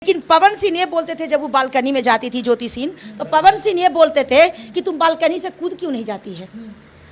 लेकिन पवन सिंह ये बोलते थे, जब वो बालकनी में जाती थी ज्योति सिंह, तो पवन सिंह ये बोलते थे कि तुम बालकनी से कूद क्यों नहीं जाती है।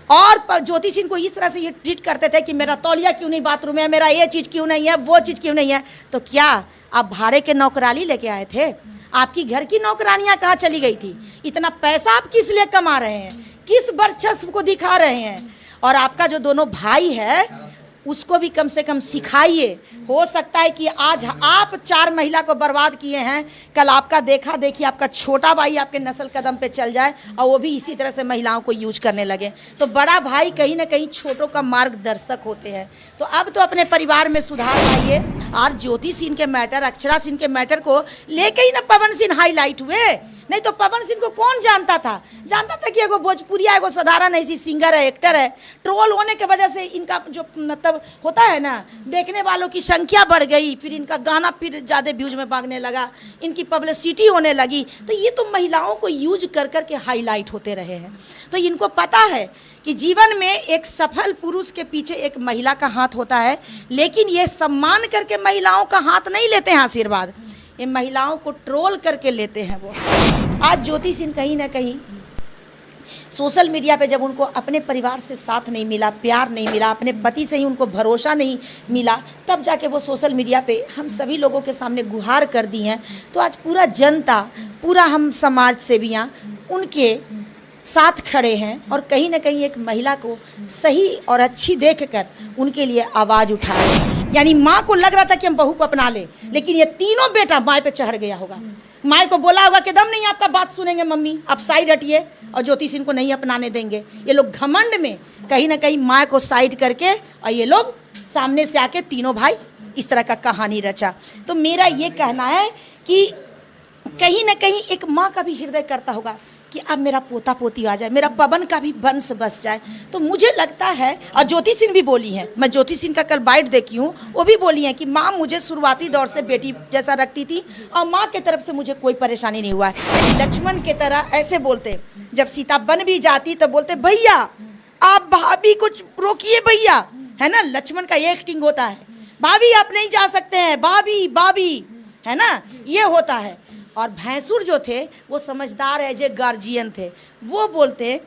और ज्योति सिंह को इस तरह से ये ट्रीट करते थे कि मेरा तौलिया क्यों नहीं बाथरूम है, मेरा ये चीज़ क्यों नहीं है, वो चीज़ क्यों नहीं है। तो क्या आप भाड़े के नौकरानी लेके आए थे? आपकी घर की नौकरानियाँ कहाँ चली गई थी? इतना पैसा आप किस लिए कमा रहे हैं, किस वर्चस्व को दिखा रहे हैं? और आपका जो दोनों भाई है उसको भी कम से कम सिखाइए। हो सकता है कि आज आप 4 महिला को बर्बाद किए हैं, कल आपका देखा देखिए आपका छोटा भाई आपके नस्ल कदम पे चल जाए और वो भी इसी तरह से महिलाओं को यूज करने लगे। तो बड़ा भाई कहीं ना कहीं छोटों का मार्गदर्शक होते हैं। तो अब तो अपने परिवार में सुधार लाइए। और ज्योति सिंह के मैटर, अक्षरा सिंह के मैटर को लेके ही ना पवन सिंह हाईलाइट हुए। नहीं तो पवन सिंह को कौन जानता था? जानता था कि एगो भोजपुरिया, एगो साधारण ऐसी सिंगर है, एक्टर है। ट्रोल होने के वजह से इनका जो मतलब होता है ना, देखने वालों की संख्या बढ़ गई, फिर इनका गाना फिर ज़्यादा व्यूज में भागने लगा, इनकी पब्लिसिटी होने लगी। तो ये तो महिलाओं को यूज कर कर के हाईलाइट होते रहे हैं। तो इनको पता है कि जीवन में एक सफल पुरुष के पीछे एक महिला का हाथ होता है, लेकिन ये सम्मान करके महिलाओं का हाथ नहीं लेते हैं आशीर्वाद, ये महिलाओं को ट्रोल करके लेते हैं वो। आज ज्योति सिंह कहीं ना कहीं सोशल मीडिया पे जब उनको अपने परिवार से साथ नहीं मिला, प्यार नहीं मिला, अपने पति से ही उनको भरोसा नहीं मिला, तब जाके वो सोशल मीडिया पे हम सभी लोगों के सामने गुहार कर दी हैं। तो आज पूरा जनता, पूरा हम समाज सेवियाँ उनके साथ खड़े हैं और कहीं ना कहीं एक महिला को सही और अच्छी देखकर उनके लिए आवाज़ उठा रहे हैं। यानी माँ को लग रहा था कि हम बहू को अपना ले, लेकिन ये तीनों बेटा माँ पे चढ़ गया होगा। माँ को बोला होगा कि दम नहीं आपका बात सुनेंगे मम्मी, आप साइड हटिए, और ज्योति सिंह को नहीं अपनाने देंगे। ये लोग घमंड में कहीं ना कहीं माँ को साइड करके और ये लोग सामने से आके तीनों भाई इस तरह का कहानी रचा। तो मेरा ये कहना है कि कहीं ना कहीं एक माँ का भी हृदय करता होगा कि अब मेरा पोता पोती आ जाए, मेरा पवन का भी वंश बस जाए। तो मुझे लगता है, और ज्योति सिंह भी बोली हैं, मैं ज्योति सिंह का कल बाइट देखी हूँ, वो भी बोली हैं कि माँ मुझे शुरुआती दौर से बेटी जैसा रखती थी और माँ के तरफ से मुझे कोई परेशानी नहीं हुआ है। लक्ष्मण के तरह ऐसे बोलते, जब सीता बन भी जाती तो बोलते भैया आप भाभी को रोकिए भैया, है ना। लक्ष्मण का ये एक्टिंग होता है, भाभी आप नहीं जा सकते हैं, भाभी भाभी, है ना, ये होता है। और भैंसुर जो थे वो समझदार है, जो गार्जियन थे, वो बोलते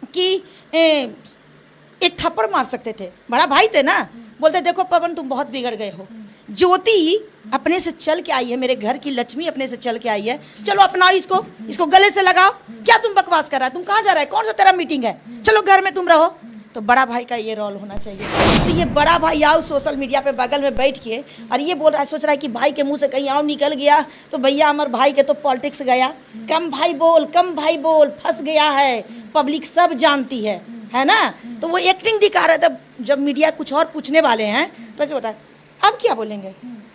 कि एक थप्पड़ मार सकते थे, बड़ा भाई थे ना, बोलते देखो पवन तुम बहुत बिगड़ गए हो, ज्योति अपने से चल के आई है, मेरे घर की लक्ष्मी अपने से चल के आई है, चलो अपनाओ इसको, इसको गले से लगाओ। क्या तुम बकवास कर रहा है, तुम कहाँ जा रहा है, कौन सा तेरा मीटिंग है, चलो घर में तुम रहो। तो बड़ा भाई का ये रोल होना चाहिए। तो ये बड़ा भाई आओ सोशल मीडिया पे बगल में बैठ के और ये बोल रहा है, सोच रहा है कि भाई के मुंह से कहीं आओ निकल गया तो भैया हमारे भाई के तो पॉलिटिक्स गया, कम भाई बोल, फंस गया है, पब्लिक सब जानती है ना। तो वो एक्टिंग दिखा रहा था। जब मीडिया कुछ और पूछने वाले हैं तो ऐसे बोला अब क्या बोलेंगे,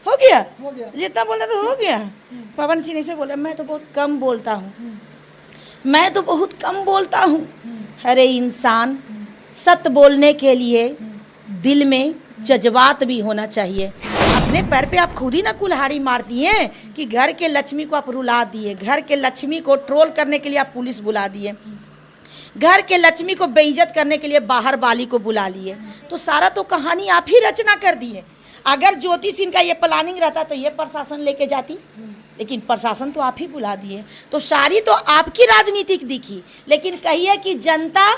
हो गया जितना बोलना तो हो गया। पवन सिंह से बोला मैं तो बहुत कम बोलता हूँ, मैं तो बहुत कम बोलता हूँ। अरे इंसान, सत्य बोलने के लिए दिल में जज्बात भी होना चाहिए। अपने पैर पे आप खुद ही ना कुल्हाड़ी मार दिए कि घर के लक्ष्मी को आप रुला दिए, घर के लक्ष्मी को ट्रोल करने के लिए आप पुलिस बुला दिए, घर के लक्ष्मी को बेइज्जत करने के लिए बाहर वाली को बुला लिए। तो सारा तो कहानी आप ही रचना कर दिए। अगर ज्योति सिंह का ये प्लानिंग रहता तो ये प्रशासन लेके जाती, लेकिन प्रशासन तो आप ही बुला दिए। तो सारी तो आपकी राजनीतिक दिखी, लेकिन कहिए कि जनता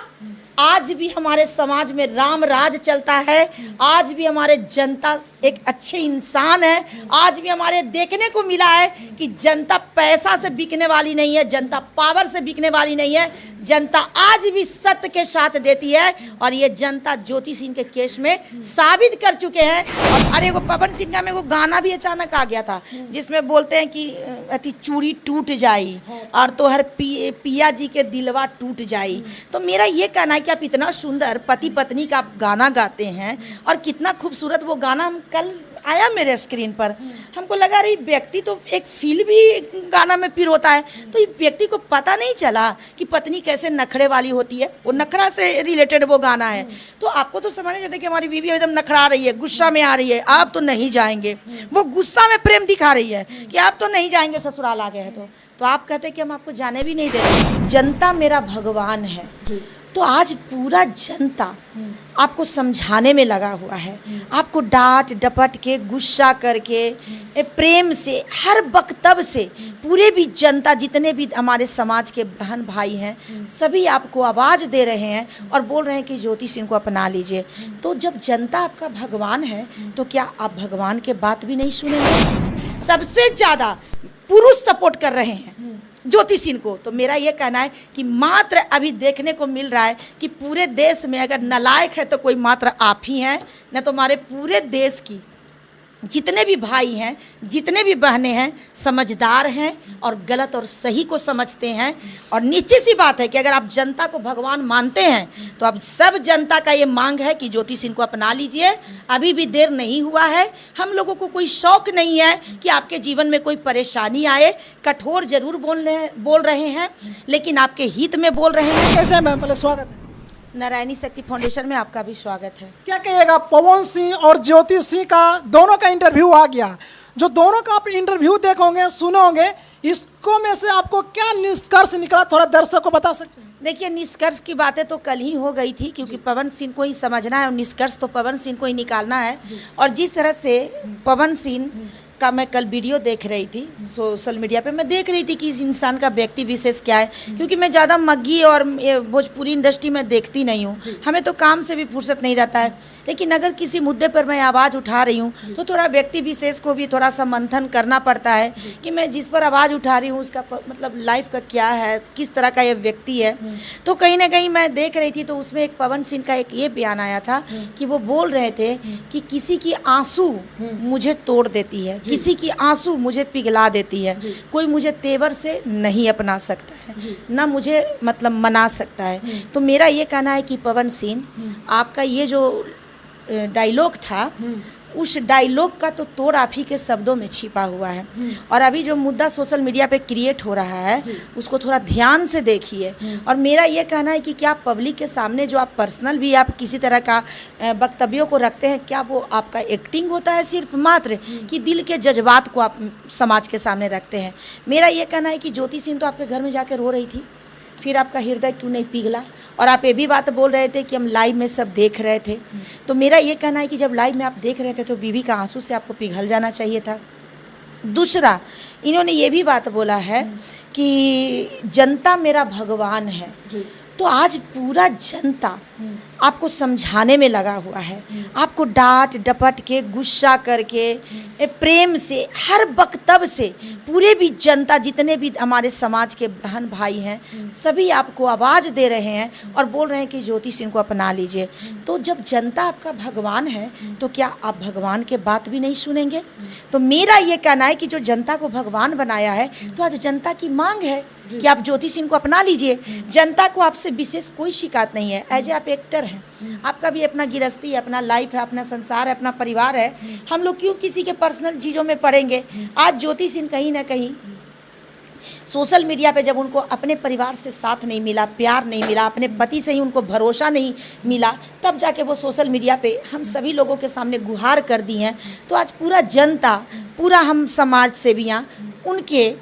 आज भी हमारे समाज में राम राज चलता है, आज भी हमारे जनता एक अच्छे इंसान है, आज भी हमारे देखने को मिला है कि जनता पैसा से बिकने वाली नहीं है, जनता पावर से बिकने वाली नहीं है, जनता आज भी सत्य के साथ देती है। और ये जनता ज्योति सिंह के केस में साबित कर चुके हैं। और अरे वो पवन सिंह का में वो गाना भी अचानक आ गया था जिसमें बोलते हैं कि अति चूड़ी टूट जाई और तो हर पिया जी के दिलवा टूट जाई। तो मेरा ये कहना है कि आप इतना सुंदर पति पत्नी का आप गाना गाते हैं और कितना खूबसूरत वो गाना हम कल आया मेरे स्क्रीन पर, हमको लगा रही व्यक्ति तो एक फील भी गाना में फिर होता है। तो ये व्यक्ति को पता नहीं चला कि पत्नी कैसे नखरे वाली होती है, वो नखरा से रिलेटेड वो गाना है। तो आपको तो समझ नहीं जाते कि हमारी बीवी एकदम नखरा रही है, गुस्सा में आ रही है, आप तो नहीं जाएंगे, वो गुस्सा में प्रेम दिखा रही है कि आप तो नहीं जाएंगे ससुराल आ गए हैं। तो आप कहते हैं कि हम आपको जाने भी नहीं दे रहे। जनता मेरा भगवान है, तो आज पूरा जनता आपको समझाने में लगा हुआ है, आपको डांट डपट के, गुस्सा करके, प्रेम से, हर वक्तव्य से पूरे भी जनता, जितने भी हमारे समाज के बहन भाई हैं, सभी आपको आवाज़ दे रहे हैं और बोल रहे हैं कि ज्योति सिंह को अपना लीजिए। तो जब जनता आपका भगवान है तो क्या आप भगवान के बात भी नहीं सुनेंगे? सबसे ज़्यादा पुरुष सपोर्ट कर रहे हैं ज्योति सिंह को। तो मेरा ये कहना है कि मात्र अभी देखने को मिल रहा है कि पूरे देश में अगर नालायक है तो कोई मात्र आप ही हैं, न तो हमारे पूरे देश की जितने भी भाई हैं, जितने भी बहनें हैं, समझदार हैं और गलत और सही को समझते हैं। और निश्चित सी बात है कि अगर आप जनता को भगवान मानते हैं तो अब सब जनता का ये मांग है कि ज्योति सिंह को अपना लीजिए। अभी भी देर नहीं हुआ है। हम लोगों को कोई शौक नहीं है कि आपके जीवन में कोई परेशानी आए। कठोर जरूर बोल रहे हैं, लेकिन आपके हित में बोल रहे हैं। कैसे मैम, पहले स्वागत है। नारायणी शक्ति फाउंडेशन में आपका भी स्वागत है। क्या कहिएगा, पवन सिंह और ज्योति सिंह का दोनों का इंटरव्यू आ गया, जो दोनों का आप इंटरव्यू देखोगे, सुनोगे, इसको में से आपको क्या निष्कर्ष निकला, थोड़ा दर्शक को बता सकते हैं? देखिए, निष्कर्ष की बातें तो कल ही हो गई थी, क्योंकि पवन सिंह को ही समझना है और निष्कर्ष तो पवन सिंह को ही निकालना है। और जिस तरह से पवन सिंह का मैं कल वीडियो देख रही थी सोशल मीडिया पे, मैं देख रही थी कि इस इंसान का व्यक्ति विशेष क्या है, क्योंकि मैं ज़्यादा मग्गी और भोजपुरी इंडस्ट्री में देखती नहीं हूँ, हमें तो काम से भी फुर्सत नहीं रहता है। लेकिन अगर किसी मुद्दे पर मैं आवाज़ उठा रही हूँ तो थोड़ा व्यक्ति विशेष को भी थोड़ा सा मंथन करना पड़ता है कि मैं जिस पर आवाज़ उठा रही हूँ उसका मतलब लाइफ का क्या है, किस तरह का ये व्यक्ति है। तो कहीं ना कहीं मैं देख रही थी तो उसमें एक पवन सिंह का एक ये बयान आया था कि वो बोल रहे थे कि किसी की आंसू मुझे तोड़ देती है, किसी की आंसू मुझे पिघला देती है, कोई मुझे तेवर से नहीं अपना सकता है, ना मुझे मतलब मना सकता है। तो मेरा ये कहना है कि पवन सिंह, आपका ये जो डायलॉग था, उस डायलॉग का तो तोड़ आप ही के शब्दों में छिपा हुआ है। और अभी जो मुद्दा सोशल मीडिया पे क्रिएट हो रहा है उसको थोड़ा ध्यान से देखिए। और मेरा ये कहना है कि क्या पब्लिक के सामने जो आप पर्सनल भी आप किसी तरह का वक्तव्यों को रखते हैं, क्या वो आपका एक्टिंग होता है सिर्फ मात्र, कि दिल के जज्बात को आप समाज के सामने रखते हैं? मेरा ये कहना है कि ज्योति सिंह तो आपके घर में जाकर रो रही थी, फिर आपका हृदय क्यों नहीं पिघला? और आप ये भी बात बोल रहे थे कि हम लाइव में सब देख रहे थे। तो मेरा ये कहना है कि जब लाइव में आप देख रहे थे तो बीवी का आंसू से आपको पिघल जाना चाहिए था। दूसरा, इन्होंने ये भी बात बोला है कि जनता मेरा भगवान है। तो आज पूरा जनता आपको समझाने में लगा हुआ है, आपको डांट डपट के, गुस्सा करके, प्रेम से, हर वक्तव्य से पूरे भी जनता, जितने भी हमारे समाज के बहन भाई हैं, सभी आपको आवाज़ दे रहे हैं और बोल रहे हैं कि ज्योति सिंह को अपना लीजिए। तो जब जनता आपका भगवान है तो क्या आप भगवान के बात भी नहीं सुनेंगे? तो मेरा ये कहना है कि जो जनता को भगवान बनाया है, तो आज जनता की मांग है कि आप ज्योति सिंह को अपना लीजिए। जनता को आपसे विशेष कोई शिकायत नहीं है। एज ए आप एक्टर हैं, आपका भी अपना गृहस्थी है, अपना लाइफ है, अपना संसार है, अपना परिवार है। हम लोग क्यों किसी के पर्सनल चीज़ों में पड़ेंगे? आज ज्योति सिंह कहीं ना कहीं सोशल मीडिया पे जब उनको अपने परिवार से साथ नहीं मिला, प्यार नहीं मिला, अपने पति से ही उनको भरोसा नहीं मिला, तब जाके वो सोशल मीडिया पे हम सभी लोगों के सामने गुहार कर दी हैं। तो आज पूरा जनता, पूरा हम समाज सेवियाँ उनके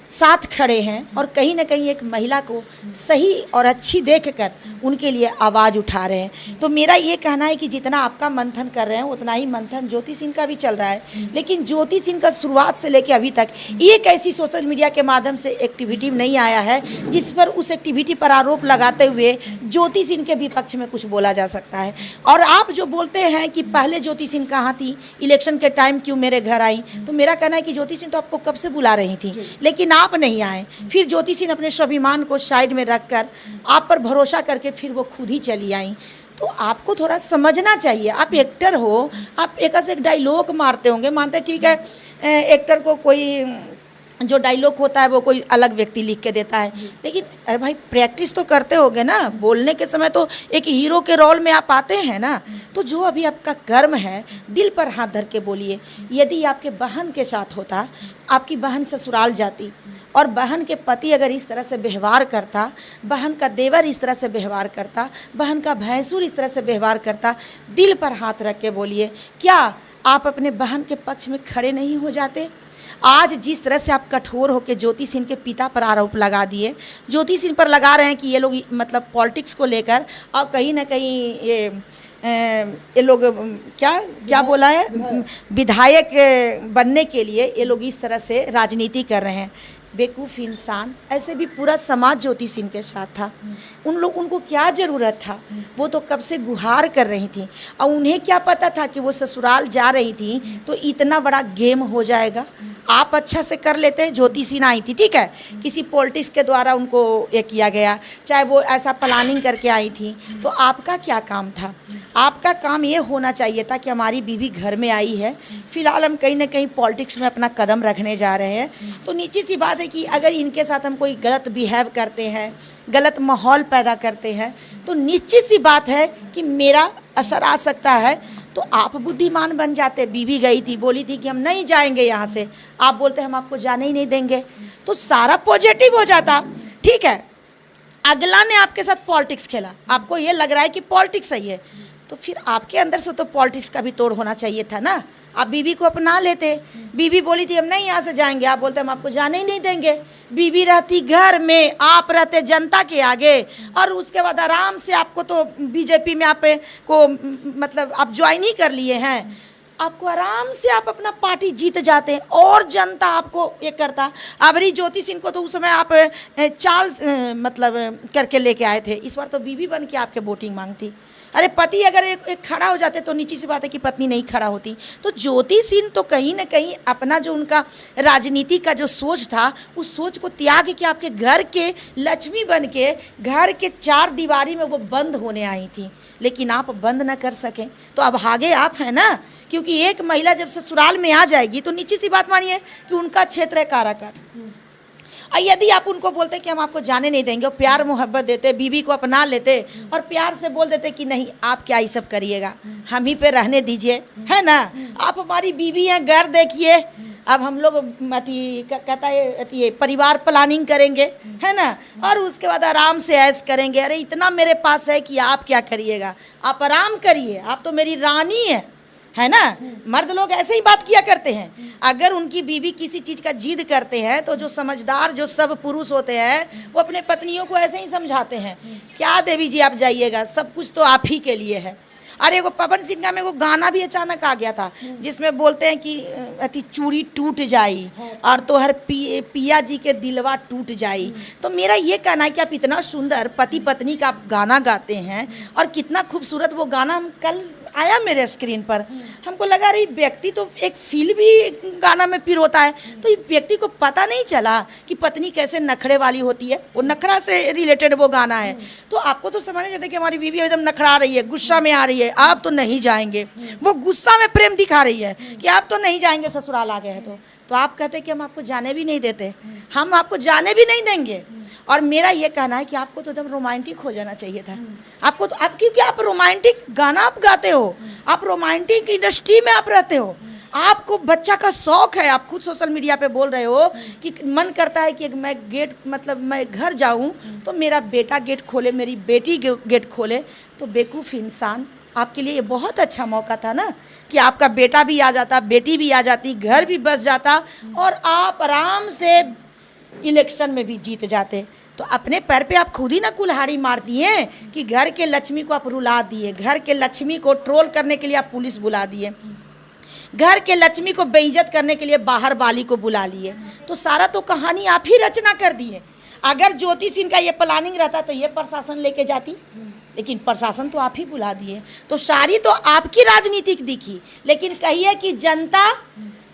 साथ खड़े हैं और कहीं ना कहीं एक महिला को सही और अच्छी देखकर उनके लिए आवाज़ उठा रहे हैं। तो मेरा ये कहना है कि जितना आपका मंथन कर रहे हैं उतना ही मंथन ज्योति सिंह का भी चल रहा है। लेकिन ज्योति सिंह का शुरुआत से लेकर अभी तक एक ऐसी सोशल मीडिया के माध्यम से एक्टिविटी नहीं आया है जिस पर उस एक्टिविटी पर आरोप लगाते हुए ज्योति सिंह के विपक्ष में कुछ बोला जा सकता है। और आप जो बोलते हैं कि पहले ज्योति सिंह कहाँ थी, इलेक्शन के टाइम क्यों मेरे घर आई, तो मेरा कहना है कि ज्योति सिंह तो आपको कब से बुला रही थी, लेकिन आप नहीं आए। फिर ज्योति सिंह अपने स्वाभिमान को साइड में रखकर आप पर भरोसा करके फिर वो खुद ही चली आई। तो आपको थोड़ा समझना चाहिए। आप एक्टर हो, आप एक से एक डायलॉग मारते होंगे, मानते ठीक है, एक्टर को कोई जो डायलॉग होता है वो कोई अलग व्यक्ति लिख के देता है, लेकिन अरे भाई प्रैक्टिस तो करते होगे ना, बोलने के समय तो एक हीरो के रोल में आप आते हैं ना। तो जो अभी आपका कर्म है, दिल पर हाथ धर के बोलिए। यदि आपके बहन के साथ होता, आपकी बहन ससुराल जाती और बहन के पति अगर इस तरह से व्यवहार करता, बहन का देवर इस तरह से व्यवहार करता, बहन का भैंसुर इस तरह से व्यवहार करता, दिल पर हाथ रख के बोलिए, क्या आप अपने बहन के पक्ष में खड़े नहीं हो जाते? आज जिस तरह से आप कठोर होकर ज्योति सिंह के पिता पर आरोप लगा दिए, ज्योति सिंह पर लगा रहे हैं कि ये लोग मतलब पॉलिटिक्स को लेकर और कहीं ना कहीं ये लोग क्या क्या बोला है, विधायक बनने के लिए ये लोग इस तरह से राजनीति कर रहे हैं। बेवकूफ़ इंसान, ऐसे भी पूरा समाज ज्योति सिंह के साथ था। उनको क्या ज़रूरत था, वो तो कब से गुहार कर रही थी और उन्हें क्या पता था कि वो ससुराल जा रही थी तो इतना बड़ा गेम हो जाएगा। आप अच्छा से कर लेते हैं, ज्योति सिंह आई थी, ठीक है, किसी पॉलिटिक्स के द्वारा उनको ये किया गया, चाहे वो ऐसा प्लानिंग करके आई थी, तो आपका क्या काम था? आपका काम ये होना चाहिए था कि हमारी बीवी घर में आई है, फिलहाल हम कहीं ना कहीं पॉलिटिक्स में अपना कदम रखने जा रहे हैं, तो नीची सी बात है कि अगर इनके साथ हम कोई गलत बिहेव करते हैं, गलत माहौल पैदा करते हैं, तो निश्चित सी बात है कि मेरा असर आ सकता है। तो आप बुद्धिमान बन जाते। बीवी गई थी, बोली थी कि हम नहीं जाएंगे यहाँ से, आप बोलते हम आपको जाने ही नहीं देंगे, तो सारा पॉजिटिव हो जाता। ठीक है, अगला ने आपके साथ पॉलिटिक्स खेला, आपको ये लग रहा है कि पॉलिटिक्स सही है, तो फिर आपके अंदर से तो पॉलिटिक्स का भी तोड़ होना चाहिए था ना। आप बीवी को अपना लेते। बीवी बोली थी हम नहीं यहाँ से जाएंगे, आप बोलते हम आपको जाने ही नहीं देंगे। बीवी रहती घर में, आप रहते जनता के आगे, और उसके बाद आराम से आपको तो बीजेपी में आप को मतलब आप ज्वाइन ही कर लिए हैं, आपको आराम से आप अपना पार्टी जीत जाते हैं और जनता आपको ये करता। अबरी ज्योति सिंह को तो उस समय आप चाल मतलब करके लेके आए थे, इस बार तो बीवी बन के आपके वोटिंग मांगती। अरे पति अगर एक खड़ा हो जाते तो नीची सी बात है कि पत्नी नहीं खड़ा होती। तो ज्योति सिंह तो कहीं ना कहीं अपना जो उनका राजनीति का जो सोच था, उस सोच को त्याग के आपके घर के लक्ष्मी बन के घर के चार दीवारी में वो बंद होने आई थी, लेकिन आप बंद न कर सकें। तो अब आगे आप हैं ना, क्योंकि एक महिला जब ससुराल में आ जाएगी तो नीची सी बात मानिए कि उनका क्षेत्र है काराकाट। और यदि आप उनको बोलते कि हम आपको जाने नहीं देंगे, और प्यार मोहब्बत देते, बीवी को अपना लेते और प्यार से बोल देते कि नहीं आप क्या ये सब करिएगा, हम ही पे रहने दीजिए, है ना, आप हमारी बीवी हैं, घर देखिए, अब हम लोग कहता है परिवार प्लानिंग करेंगे, है ना, और उसके बाद आराम से ऐश करेंगे। अरे इतना मेरे पास है कि आप क्या करिएगा, आप आराम करिए, आप तो मेरी रानी है ना। मर्द लोग ऐसे ही बात किया करते हैं। अगर उनकी बीवी किसी चीज़ का जिद करते हैं तो जो समझदार जो सब पुरुष होते हैं वो अपने पत्नियों को ऐसे ही समझाते हैं, क्या देवी जी आप जाइएगा, सब कुछ तो आप ही के लिए है। अरे वो पवन सिंह का में वो गाना भी अचानक आ गया था जिसमें बोलते हैं कि अति चूड़ी टूट जाई और तो हर पिया जी के दिलवा टूट जाई। तो मेरा ये कहना है कि आप इतना सुंदर पति पत्नी का आप गाना गाते हैं और कितना खूबसूरत वो गाना हम कल आया मेरे स्क्रीन पर, हमको लगा रही व्यक्ति तो एक फील भी गाना में फिर होता है, तो ये व्यक्ति को पता नहीं चला कि पत्नी कैसे नखड़े वाली होती है, वो नखड़ा से रिलेटेड वो गाना है। तो आपको तो समझ नहीं जाता कि हमारी बीवी एकदम नखड़ा रही है, गुस्सा में आ रही है, आप तो नहीं जाएंगे, वो गुस्सा में प्रेम दिखा रही है कि आप तो नहीं जाएंगे ससुराल आ गए हैं, तो आप कहते कि हम आपको जाने भी नहीं देते, हम आपको जाने भी नहीं देंगे। और मेरा ये कहना है कि आपको तो एकदम रोमांटिक हो जाना चाहिए था। आपको तो आप क्योंकि आप रोमांटिक गाना आप गाते हो, आप रोमांटिक इंडस्ट्री में आप रहते हो, आपको बच्चा का शौक है, आप खुद सोशल मीडिया पे बोल रहे हो कि मन करता है कि मैं गेट मतलब मैं घर जाऊं तो मेरा बेटा गेट खोले, मेरी बेटी गेट खोले। तो बेवकूफ़ इंसान, आपके लिए ये बहुत अच्छा मौका था ना कि आपका बेटा भी आ जाता, बेटी भी आ जाती, घर भी बस जाता और आप आराम से इलेक्शन में भी जीत जाते। तो अपने पैर पे आप खुद ही ना कुल्हाड़ी मार दिए कि घर के लक्ष्मी को आप रुला दिए, घर के लक्ष्मी को ट्रोल करने के लिए आप पुलिस बुला दिए, घर के लक्ष्मी को बेइज्जत करने के लिए बाहर वाली को बुला लिए। तो सारा तो कहानी आप ही रचना कर दिए। अगर ज्योति सिंह का ये प्लानिंग रहता तो ये प्रशासन लेके जाती, लेकिन प्रशासन तो आप ही बुला दिए। तो सारी तो आपकी राजनीतिक दिखी, लेकिन कहिए कि जनता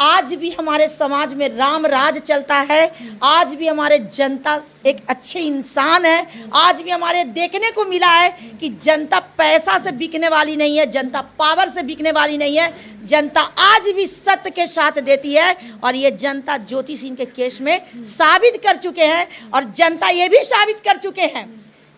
आज भी हमारे समाज में राम राज चलता है, आज भी हमारे जनता एक अच्छे इंसान है, आज भी हमारे देखने को मिला है कि जनता पैसा से बिकने वाली नहीं है, जनता पावर से बिकने वाली नहीं है, जनता आज भी सत्य के साथ देती है। और ये जनता ज्योति सिंह के केस में साबित कर चुके हैं, और जनता ये भी साबित कर चुके हैं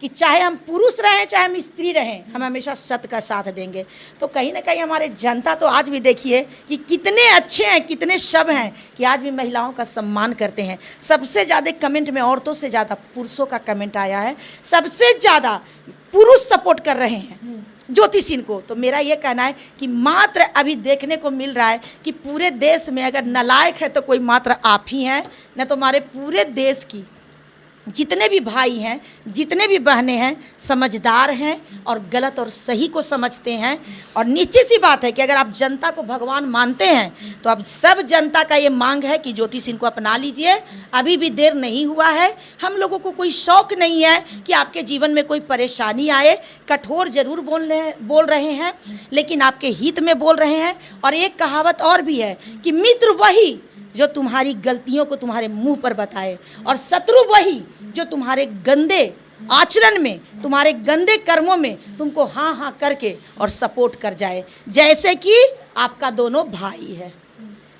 कि चाहे हम पुरुष रहें चाहे हम स्त्री रहें, हम हमेशा सत्य का साथ देंगे। तो कहीं ना कहीं हमारे जनता तो आज भी देखिए कि कितने अच्छे हैं, कितने शब हैं कि आज भी महिलाओं का सम्मान करते हैं। सबसे ज़्यादा कमेंट में औरतों से ज़्यादा पुरुषों का कमेंट आया है, सबसे ज़्यादा पुरुष सपोर्ट कर रहे हैं ज्योति सिंह को। तो मेरा ये कहना है कि मात्र अभी देखने को मिल रहा है कि पूरे देश में अगर नालायक है तो कोई मात्र आप ही हैं, न तो हमारे पूरे देश की जितने भी भाई हैं, जितने भी बहनें हैं, समझदार हैं और गलत और सही को समझते हैं। और निश्चित सी बात है कि अगर आप जनता को भगवान मानते हैं तो अब सब जनता का ये मांग है कि ज्योति सिंह को अपना लीजिए। अभी भी देर नहीं हुआ है। हम लोगों को कोई शौक नहीं है कि आपके जीवन में कोई परेशानी आए। कठोर जरूर बोल रहे हैं, लेकिन आपके हित में बोल रहे हैं। और एक कहावत और भी है कि मित्र वही जो तुम्हारी गलतियों को तुम्हारे मुंह पर बताए और शत्रु वही जो तुम्हारे गंदे आचरण में, तुम्हारे गंदे कर्मों में तुमको हाँ हाँ करके और सपोर्ट कर जाए। जैसे कि आपका दोनों भाई है,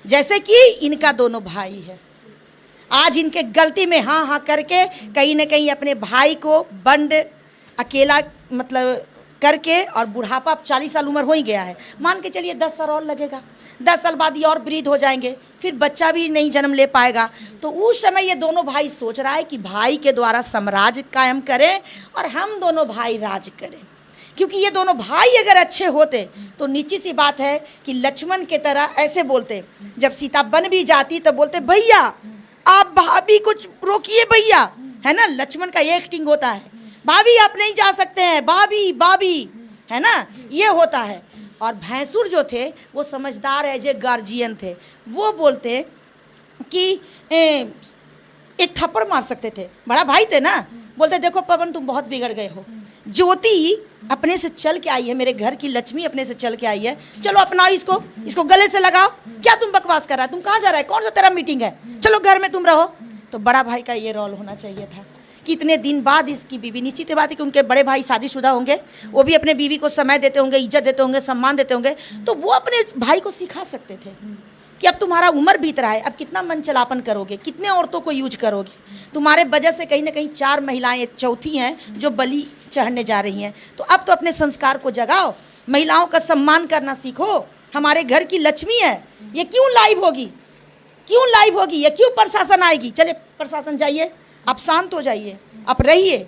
जैसे कि इनका दोनों भाई है। आज इनके गलती में हाँ हाँ करके कहीं ना कहीं अपने भाई को बंड अकेला मतलब करके, और बुढ़ापा अब 40 साल उम्र हो ही गया है, मान के चलिए 10 साल और लगेगा, 10 साल बाद ये और वृद्ध हो जाएंगे, फिर बच्चा भी नहीं जन्म ले पाएगा। तो उस समय ये दोनों भाई सोच रहा है कि भाई के द्वारा साम्राज्य कायम करें और हम दोनों भाई राज करें। क्योंकि ये दोनों भाई अगर अच्छे होते तो निश्चित सी बात है कि लक्ष्मण के तरह ऐसे बोलते, जब सीता बन भी जाती तो बोलते भैया आप भाभी को रोकिए भैया, है ना। लक्ष्मण का ये एक्टिंग होता है, भाभी आप नहीं जा सकते हैं, भाभी भाभी, है ना, ये होता है। और भैंसुर जो थे वो समझदार है, जो गार्जियन थे, वो बोलते कि एक थप्पड़ मार सकते थे, बड़ा भाई थे ना, बोलते देखो पवन तुम बहुत बिगड़ गए हो, ज्योति अपने से चल के आई है, मेरे घर की लक्ष्मी अपने से चल के आई है, चलो अपनाओ इसको, इसको गले से लगाओ। क्या तुम बकवास कर रहा है, तुम कहाँ जा रहा है, कौन सा तेरा मीटिंग है, चलो घर में तुम रहो। तो बड़ा भाई का ये रोल होना चाहिए था कि इतने दिन बाद इसकी बीवी, निश्चित बात है कि उनके बड़े भाई शादीशुदा होंगे, वो भी अपने बीवी को समय देते होंगे, इज्जत देते होंगे, सम्मान देते होंगे, तो वो अपने भाई को सिखा सकते थे कि अब तुम्हारा उम्र बीत रहा है, अब कितना मन चलापन करोगे, कितने औरतों को यूज करोगे, तुम्हारे वजह से कहीं ना कहीं 4 महिलाएं चौथी हैं जो बलि चढ़ने जा रही हैं। तो अब तो अपने संस्कार को जगाओ, महिलाओं का सम्मान करना सीखो। हमारे घर की लक्ष्मी है, ये क्यों लाइव होगी, क्यों लाइव होगी, ये क्यों प्रशासन आएगी, चले प्रशासन जाइए, आप शांत हो जाइए, आप रहिए,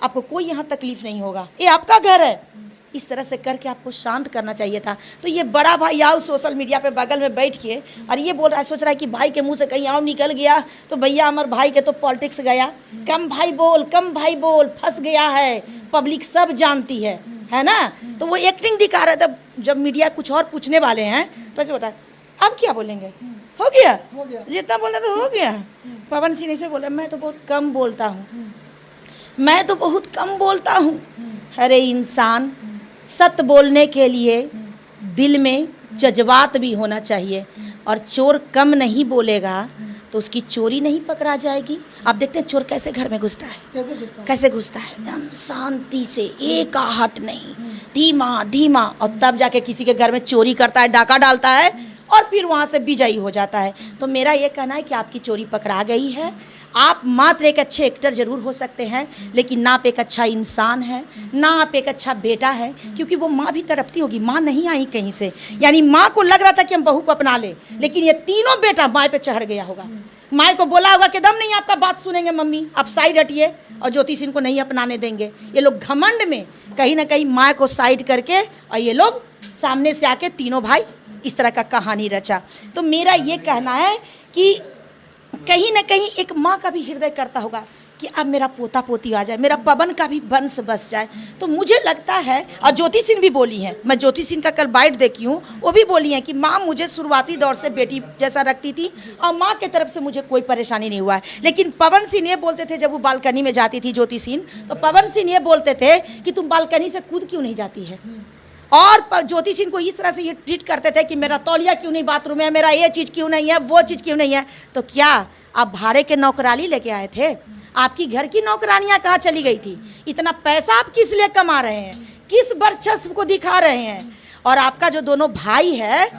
आपको कोई यहाँ तकलीफ नहीं होगा, ये आपका घर है। इस तरह से करके आपको शांत करना चाहिए था। तो ये बड़ा भाई आओ सोशल मीडिया पे बगल में बैठ के और ये बोल रहा है, सोच रहा है कि भाई के मुंह से कहीं आओ निकल गया तो भैया हमारे भाई के तो पॉलिटिक्स गया, कम भाई बोल, फंस गया है, पब्लिक सब जानती है ना। तो वो एक्टिंग दिखा रहा था। जब मीडिया कुछ और पूछने वाले हैं तो ऐसे बोल रहा है अब क्या बोलेंगे, हो गया जितना बोलना तो हो गया। पवन सिंह से बोल रहा मैं तो बहुत कम बोलता हूँ, मैं तो बहुत कम बोलता हूँ। अरे इंसान, सत्य बोलने के लिए दिल में जज्बात भी होना चाहिए, और चोर कम नहीं बोलेगा तो उसकी चोरी नहीं पकड़ा जाएगी। आप देखते हैं चोर कैसे घर में घुसता है, कैसे घुसता है, एकदम शांति से, एक आहट नहीं, धीमा धीमा, और तब जाके किसी के घर में चोरी करता है, डाका डालता है और फिर वहाँ से विजयी हो जाता है। तो मेरा ये कहना है कि आपकी चोरी पकड़ा गई है। आप मात्र एक अच्छे एक्टर जरूर हो सकते हैं, लेकिन ना आप एक अच्छा इंसान है, ना आप एक अच्छा बेटा है, क्योंकि वो माँ भी तड़पती होगी, माँ नहीं आई कहीं से, यानी माँ को लग रहा था कि हम बहू को अपना ले, लेकिन ये तीनों बेटा माँ पे चढ़ गया होगा। माँ को बोला होगा कि दम नहीं आपका बात सुनेंगे मम्मी, आप साइड हटिए, और ज्योति सिंह को नहीं अपनाने देंगे। ये लोग घमंड में कहीं ना कहीं माँ को साइड करके और ये लोग सामने से आके तीनों भाई इस तरह का कहानी रचा। तो मेरा ये कहना है कि कहीं ना कहीं एक माँ का भी हृदय करता होगा कि अब मेरा पोता पोती आ जाए, मेरा पवन का भी वंश बस जाए। तो मुझे लगता है, और ज्योति सिंह भी बोली है, मैं ज्योति सिंह का कल बाइट देखी हूँ, वो भी बोली है कि माँ मुझे शुरुआती दौर से बेटी जैसा रखती थी और माँ के तरफ से मुझे कोई परेशानी नहीं हुआ है। लेकिन पवन सिंह ये बोलते थे, जब वो बालकनी में जाती थी ज्योति सिंह, तो पवन सिंह ये बोलते थे कि तुम बालकनी से कूद क्यों नहीं जाती है, और ज्योति सिंह को इस तरह से ये ट्रीट करते थे कि मेरा तौलिया क्यों नहीं बाथरूम में है, मेरा ये चीज़ क्यों नहीं है, वो चीज़ क्यों नहीं है। तो क्या आप भाड़े के नौकरानी लेके आए थे? आपकी घर की नौकरानियां कहाँ चली गई थी? इतना पैसा आप किस लिए कमा रहे हैं, किस वर्चस्व को दिखा रहे हैं? और आपका जो दोनों भाई है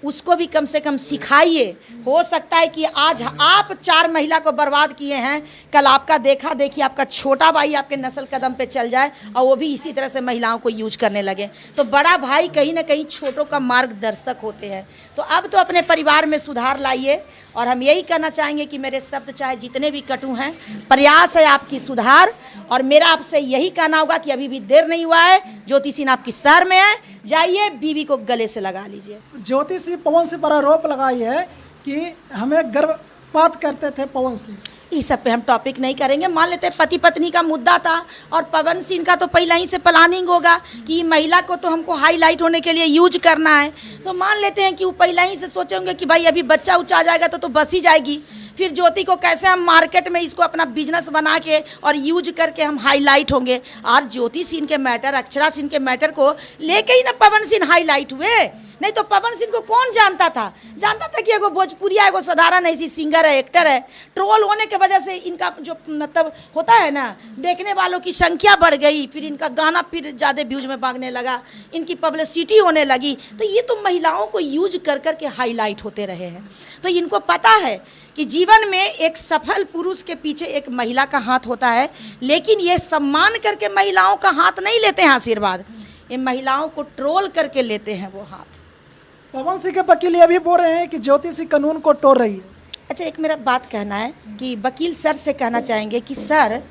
उसको भी कम से कम सिखाइए। हो सकता है कि आज आप 4 महिला को बर्बाद किए हैं, कल आपका देखा देखी आपका छोटा भाई आपके नस्ल कदम पे चल जाए और वो भी इसी तरह से महिलाओं को यूज करने लगे। तो बड़ा भाई कहीं ना कहीं छोटों का मार्गदर्शक होते हैं। तो अब तो अपने परिवार में सुधार लाइए और हम यही कहना चाहेंगे कि मेरे शब्द चाहे जितने भी कटु हैं, प्रयास है आपकी सुधार। और मेरा आपसे यही कहना होगा कि अभी भी देर नहीं हुआ है, ज्योति सिंह आपकी शहर में है, जाइए बीवी को गले से लगा लीजिए। ज्योति सिंह पवन सिंह पर आरोप लगाई है कि हमें गर्भपात करते थे पवन सिंह। इस सब पे हम टॉपिक नहीं करेंगे। मान लेते हैं पति पत्नी का मुद्दा था और पवन सिंह का तो पहले ही से प्लानिंग होगा कि महिला को तो हमको हाईलाइट होने के लिए यूज करना है। तो मान लेते हैं कि वो पहले ही से सोचेंगे कि भाई अभी बच्चा उच्चा आ जाएगा तो बस ही जाएगी। फिर ज्योति को कैसे हम मार्केट में इसको अपना बिजनेस बना के और यूज करके हम हाईलाइट होंगे। और ज्योति सिंह के मैटर, अक्षरा सिंह के मैटर को लेके ही ना पवन सिंह हाईलाइट हुए। नहीं तो पवन सिंह को कौन जानता था? जानता था कि एगो भोजपुरिया, एगो साधारण ऐसी सिंगर है, एक्टर है। ट्रोल होने के वजह से इनका जो मतलब होता है ना, देखने वालों की संख्या बढ़ गई, फिर इनका गाना फिर ज़्यादा व्यूज में भागने लगा, इनकी पब्लिसिटी होने लगी। तो ये तो महिलाओं को यूज कर कर के हाईलाइट होते रहे हैं। तो इनको पता है कि जीवन में एक सफल पुरुष के पीछे एक महिला का हाथ होता है, लेकिन ये सम्मान करके महिलाओं का हाथ नहीं लेते हैं आशीर्वाद, ये महिलाओं को ट्रोल करके लेते हैं वो हाथ। पवन सिंह के वकील ये भी बोल रहे हैं कि ज्योति सिंह कानून को तोड़ रही है। अच्छा, एक मेरा बात कहना है कि वकील सर से कहना चाहेंगे कि सर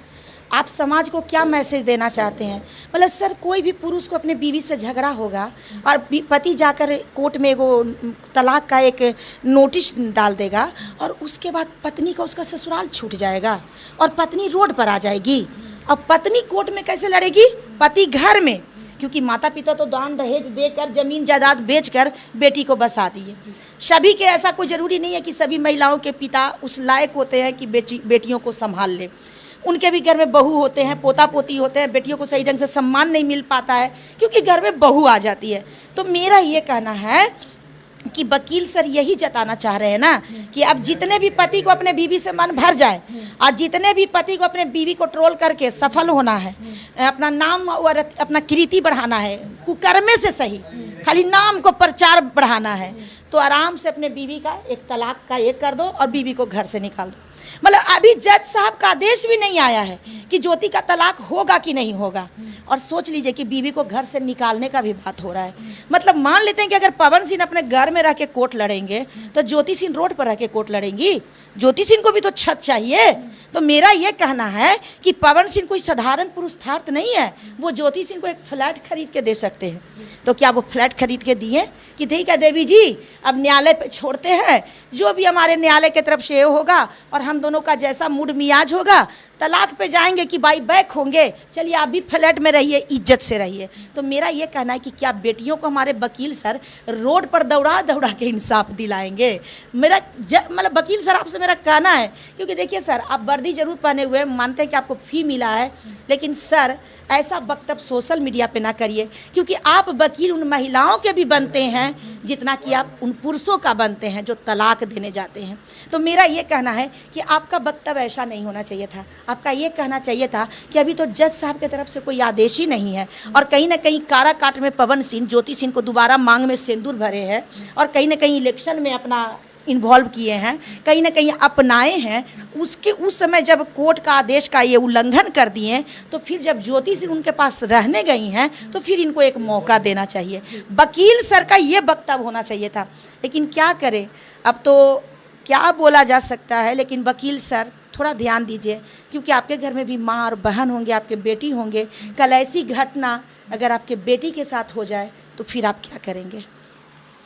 आप समाज को क्या मैसेज देना चाहते हैं? मतलब सर, कोई भी पुरुष को अपने बीवी से झगड़ा होगा और पति जाकर कोर्ट में वो तलाक का एक नोटिस डाल देगा और उसके बाद पत्नी का उसका ससुराल छूट जाएगा और पत्नी रोड पर आ जाएगी। अब पत्नी कोर्ट में कैसे लड़ेगी? पति घर में, क्योंकि माता पिता तो दान दहेज देकर जमीन जायदाद बेचकर बेटी को बसा दिए। सभी के ऐसा कोई ज़रूरी नहीं है कि सभी महिलाओं के पिता उस लायक होते हैं कि बेटियों को संभाल ले। उनके भी घर में बहू होते हैं, पोता पोती होते हैं, बेटियों को सही ढंग से सम्मान नहीं मिल पाता है क्योंकि घर में बहू आ जाती है। तो मेरा ये कहना है कि वकील सर यही जताना चाह रहे हैं ना कि अब जितने भी पति को अपने बीवी से मन भर जाए और जितने भी पति को अपने बीवी को ट्रोल करके सफल होना है, अपना नाम और अपना कीर्ति बढ़ाना है, कुकर्मे से सही, खाली नाम को प्रचार बढ़ाना है, तो आराम से अपने बीवी का एक तलाक का एक कर दो और बीवी को घर से निकाल दो। मतलब अभी जज साहब का आदेश भी नहीं आया है कि ज्योति का तलाक होगा कि नहीं होगा। और सोच लीजिए कि बीवी को घर से निकालने का भी बात हो रहा है। मतलब मान लेते हैं कि अगर पवन सिंह अपने घर में रह के कोर्ट लड़ेंगे तो ज्योति सिंह रोड पर रह के कोर्ट लड़ेंगी। ज्योति सिंह को भी तो छत चाहिए। तो मेरा ये कहना है कि पवन सिंह कोई साधारण पुरुषार्थ नहीं है, वो ज्योति सिंह को एक फ्लैट खरीद के दे सकते हैं। तो क्या वो फ्लैट खरीद के दिए कि ठीक है देवी जी, अब न्यायालय पे छोड़ते हैं, जो भी हमारे न्यायालय की तरफ से होगा और हम दोनों का जैसा मूड मियाज होगा, तलाक पे जाएंगे कि बाई बैक होंगे, चलिए आप भी फ्लैट में रहिए, इज्जत से रहिए। तो मेरा ये कहना है कि क्या बेटियों को हमारे वकील सर रोड पर दौड़ा दौड़ा के इंसाफ दिलाएंगे? मेरा मतलब वकील सर आपसे मेरा कहना है, क्योंकि देखिए सर, आप वर्दी जरूर पहने हुए हैं, मानते हैं कि आपको फी मिला है, लेकिन सर ऐसा वक्तव्य सोशल मीडिया पे ना करिए, क्योंकि आप वकील उन महिलाओं के भी बनते हैं जितना कि आप उन पुरुषों का बनते हैं जो तलाक देने जाते हैं। तो मेरा ये कहना है कि आपका वक्तव्य ऐसा नहीं होना चाहिए था। आपका ये कहना चाहिए था कि अभी तो जज साहब की तरफ से कोई आदेश ही नहीं है और कहीं ना कहीं काराकाट में पवन सिंह ज्योति सिंह को दोबारा मांग में सिंदूर भरे हैं और कहीं ना कहीं इलेक्शन में अपना इन्वॉल्व किए हैं, कहीं ना कहीं अपनाए हैं। उसके उस समय जब कोर्ट का आदेश का ये उल्लंघन कर दिए, तो फिर जब ज्योति सिंह उनके पास रहने गई हैं तो फिर इनको एक मौका देना चाहिए। वकील सर का ये वक्तव्य होना चाहिए था, लेकिन क्या करें, अब तो क्या बोला जा सकता है। लेकिन वकील सर थोड़ा ध्यान दीजिए, क्योंकि आपके घर में भी माँ और बहन होंगे, आपके बेटी होंगे। कल ऐसी घटना अगर आपके बेटी के साथ हो जाए तो फिर आप क्या करेंगे?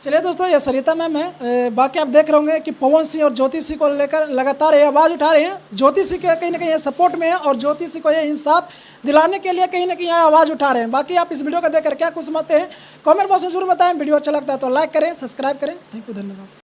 चलिए दोस्तों, ये सरिता मैम है। बाकी आप देख रहे होंगे कि पवन सिंह और ज्योति सिंह को लेकर लगातार ये आवाज़ उठा रहे हैं। ज्योति सिंह के कहीं ना कहीं सपोर्ट में है और ज्योति सिंह को ये इंसाफ दिलाने के लिए कहीं ना कहीं आवाज़ उठा रहे हैं। बाकी आप इस वीडियो को देखकर क्या कुछ समझते हैं कमेंट बॉक्स में जरूर बताएं। वीडियो अच्छा लगता है तो लाइक करें, सब्सक्राइब करें। थैंक यू, धन्यवाद।